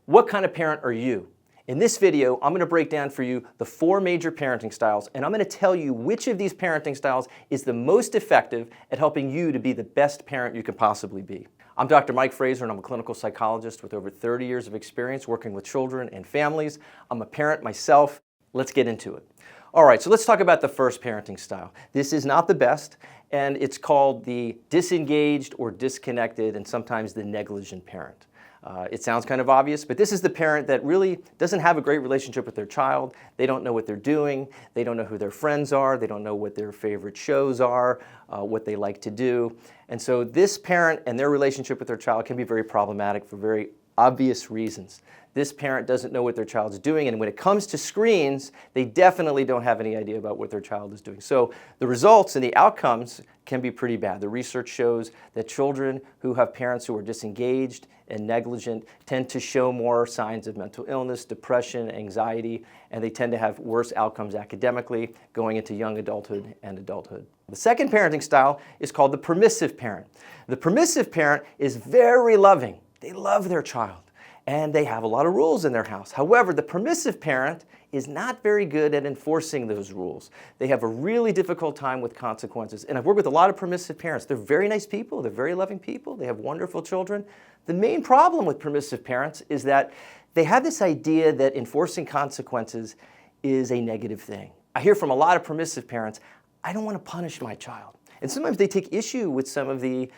What kind of parent are you? In this video, I'm going to break down for you the 4 major parenting styles, and I'm going to tell you which of these parenting styles is the most effective at helping you to be the best parent you can possibly be. I'm Dr. Mike Fraser, and I'm a clinical psychologist with over 30 years of experience working with children and families. I'm a parent myself. Let's get into it. All right, so let's talk about the first parenting style. This is not the best, and it's called the disengaged or disconnected, and sometimes the negligent parent. It sounds kind of obvious, but this is the parent that really doesn't have a great relationship with their child. They don't know what they're doing. They don't know who their friends are. They don't know what their favorite shows are, what they like to do. And so this parent and their relationship with their child can be very problematic for very obvious reasons. This parent doesn't know what their child's doing, and when it comes to screens, they definitely don't have any idea about what their child is doing. So the results and the outcomes can be pretty bad. The research shows that children who have parents who are disengaged and negligent tend to show more signs of mental illness, depression, anxiety, and they tend to have worse outcomes academically going into young adulthood and adulthood. The second parenting style is called the permissive parent. The permissive parent is very loving. They love their child, and they have a lot of rules in their house. However, the permissive parent is not very good at enforcing those rules. They have a really difficult time with consequences. And I've worked with a lot of permissive parents. They're very nice people. They're very loving people. They have wonderful children. The main problem with permissive parents is that they have this idea that enforcing consequences is a negative thing. I hear from a lot of permissive parents, I don't want to punish my child. And sometimes they take issue with some of the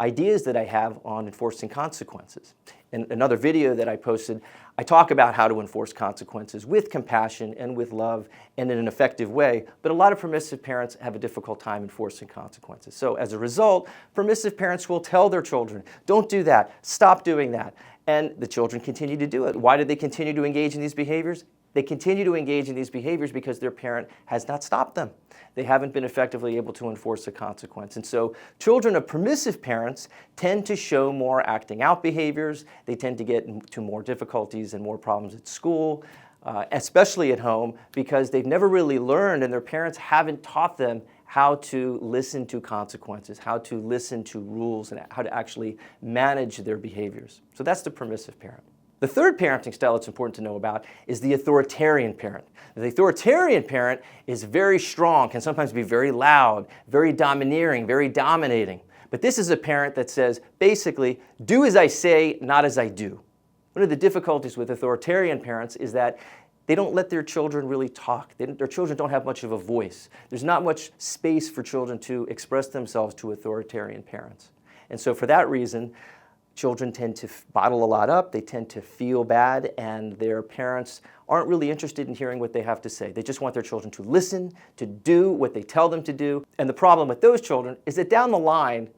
ideas that I have on enforcing consequences. In another video that I posted, I talk about how to enforce consequences with compassion and with love and in an effective way, but a lot of permissive parents have a difficult time enforcing consequences. So as a result, permissive parents will tell their children, don't do that, stop doing that, and the children continue to do it. Why do they continue to engage in these behaviors? They continue to engage in these behaviors because their parent has not stopped them. They haven't been effectively able to enforce a consequence. And so children of permissive parents tend to show more acting out behaviors. They tend to get into more difficulties and more problems at school, especially at home, because they've never really learned and their parents haven't taught them how to listen to consequences, how to listen to rules, and how to actually manage their behaviors. So that's the permissive parent. The third parenting style that's important to know about is the authoritarian parent. The authoritarian parent is very strong, can sometimes be very loud, very domineering, very dominating. But this is a parent that says, basically, do as I say, not as I do. One of the difficulties with authoritarian parents is that they don't let their children really talk. Their children don't have much of a voice. There's not much space for children to express themselves to authoritarian parents. And so for that reason, children tend to bottle a lot up, they tend to feel bad, and their parents aren't really interested in hearing what they have to say. They just want their children to listen, to do what they tell them to do. And the problem with those children is that down the line,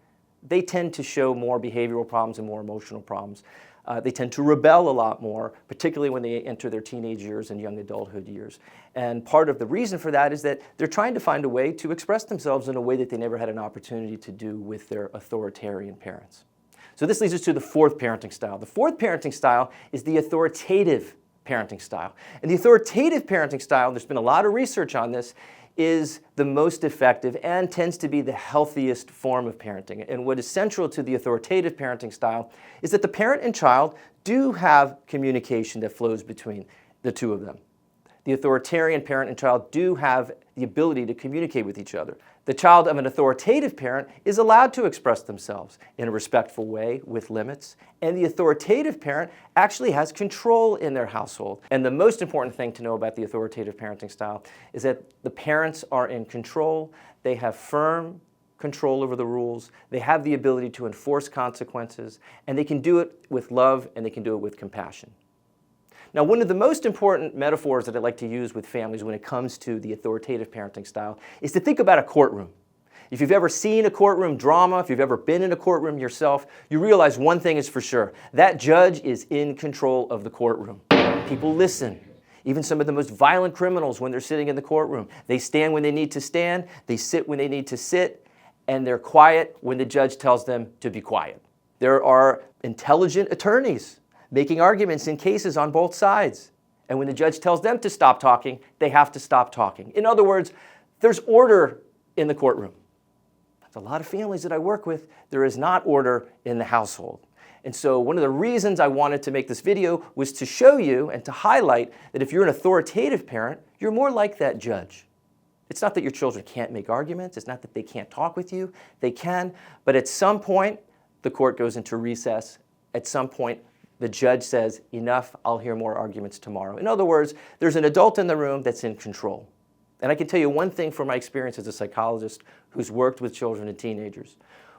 they tend to show more behavioral problems and more emotional problems. They tend to rebel a lot more, particularly when they enter their teenage years and young adulthood years. And part of the reason for that is that they're trying to find a way to express themselves in a way that they never had an opportunity to do with their authoritarian parents. So this leads us to the fourth parenting style. The fourth parenting style is the authoritative parenting style. And the authoritative parenting style, there's been a lot of research on this, is the most effective and tends to be the healthiest form of parenting. And what is central to the authoritative parenting style is that the parent and child do have communication that flows between the two of them. The authoritarian parent and child do have the ability to communicate with each other. The child of an authoritative parent is allowed to express themselves in a respectful way with limits, and the authoritative parent actually has control in their household. And the most important thing to know about the authoritative parenting style is that the parents are in control, they have firm control over the rules, they have the ability to enforce consequences, and they can do it with love and they can do it with compassion. Now, one of the most important metaphors that I like to use with families when it comes to the authoritative parenting style is to think about a courtroom. If you've ever seen a courtroom drama, if you've ever been in a courtroom yourself, you realize one thing is for sure. That judge is in control of the courtroom. People listen. Even some of the most violent criminals, when they're sitting in the courtroom, they stand when they need to stand, they sit when they need to sit, and they're quiet when the judge tells them to be quiet. There are intelligent attorneys making arguments in cases on both sides. And when the judge tells them to stop talking, they have to stop talking. In other words, there's order in the courtroom. There's a lot of families that I work with, there is not order in the household. And so one of the reasons I wanted to make this video was to show you and to highlight that if you're an authoritative parent, you're more like that judge. It's not that your children can't make arguments. It's not that they can't talk with you. They can. But at some point, the court goes into recess. At some point, the judge says, enough, I'll hear more arguments tomorrow. In other words, there's an adult in the room that's in control. And I can tell you one thing from my experience as a psychologist who's worked with children and teenagers.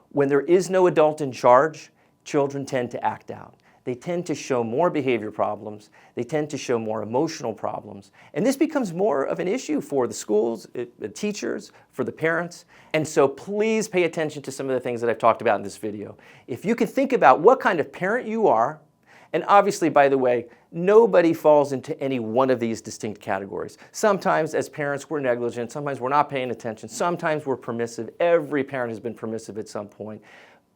When there is no adult in charge, children tend to act out. They tend to show more behavior problems. They tend to show more emotional problems. And this becomes more of an issue for the schools, the teachers, for the parents. And so please pay attention to some of the things that I've talked about in this video. If you can think about what kind of parent you are, and obviously, by the way, nobody falls into any one of these distinct categories. Sometimes as parents we're negligent, sometimes we're not paying attention, sometimes we're permissive. Every parent has been permissive at some point.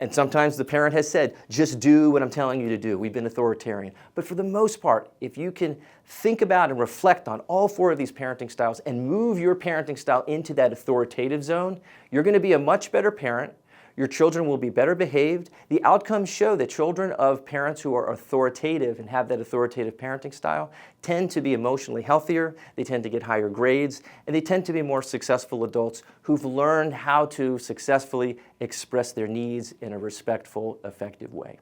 And sometimes the parent has said, just do what I'm telling you to do. We've been authoritarian. But for the most part, if you can think about and reflect on all four of these parenting styles and move your parenting style into that authoritative zone, you're going to be a much better parent. Your children will be better behaved. The outcomes show that children of parents who are authoritative and have that authoritative parenting style tend to be emotionally healthier, they tend to get higher grades, and they tend to be more successful adults who've learned how to successfully express their needs in a respectful, effective way.